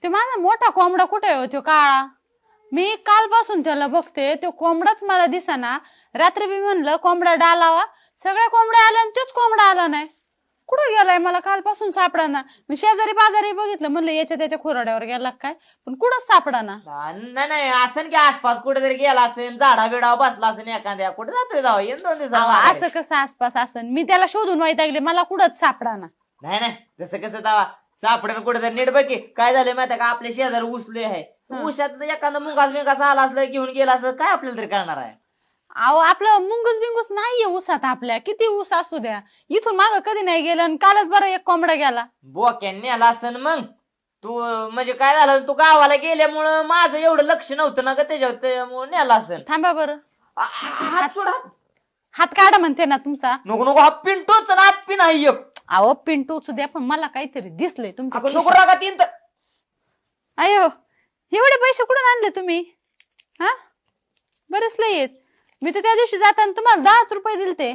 ते माझा मोठा कोंबडा कुठे आहे हो तो काळा? मी कालपासून त्याला बघते, तो कोंबडाच मला दिसेना. रात्री मी म्हणलं कोंबडा डालावा, सगळ्या कोंबड्या आल्या आणि तोच कोंबडा आला नाही. कुठं गेलाय मला कालपासून सापडाना. मी शेजारी पाजारी बघितलं, म्हणलं याच्या त्याच्या खोराड्यावर गेला काय, पण कुठंच सापडाना. नाही नाही असं की आसपास कुठेतरी गेला असेल, झाडा बिडा बसला असेल एखाद्या, कुठे जातोय जाऊ येईन 2 अहो, दिवसात. असं कसं आसपास असन? मी त्याला शोधून वैतागले, मला कुठंच सापडाना. नाही नाही तसं कसं दावा सापडेल कुठेतरी. नीट बघी काय झालंय माहिती का, आपल्या शेजारी ऊसले आहे, ऊसात एखादा मुंगास बिंगास आला असलं घेऊन गेला असलं काय आपल्याला तरी करणार आहे. अहो, आपलं मुंगूस बिंगूस नाहीये ऊसात. आपल्या किती ऊस असू द्या, इथून माग कधी नाही गेलं आणि कालच बरं एक कोंबडा गेला. बोक्यान नेला असन मग तू. म्हणजे काय झालं, तू गावाला गेल्यामुळं माझं एवढं लक्ष नव्हतं ना ग त्याच्यावर, त्यामुळे नेला असन. थांबा बरं, हात सोड हात. हात काढा म्हणते ना तुमचा. नको नको, हा पिंटोच ना, हात पिन आहे एक. अहो, पिंटूच द्या, पण मला काहीतरी दिसलंय तुमच्या आपण नको खिशात. रागा तीन तर. अयो, एवढे पैसे कुठून आणले तुम्ही? हा, बरेच लय आहेत. मी तर त्या दिवशी जाताना तुम्हाला 10 रुपये दिलते.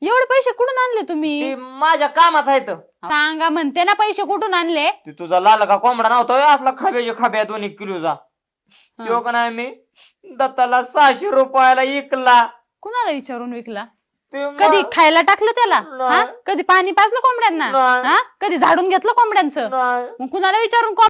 एवढे पैसे कुठून आणले ते तुम्ही? माझ्या कामाचं आहे तर. सांगा म्हणते ना, पैसे कुठून आणले? ते तुझा लाल का कोंबडा नव्हता होय, असला खाब्याच्या खाब्या 2 किलोचा. तो का नाही मी दत्ताला 600 रुपयाला इकला. कुणाला विचारून विकला? ते कधी खायला टाकलं त्याला? नाही. हा, कधी पाणी पाजलं कोंबड्यांना? नाही. हा, कधी झाडून घेतलं कोंबड्यांचं? नाही. मग कुणाला विचारून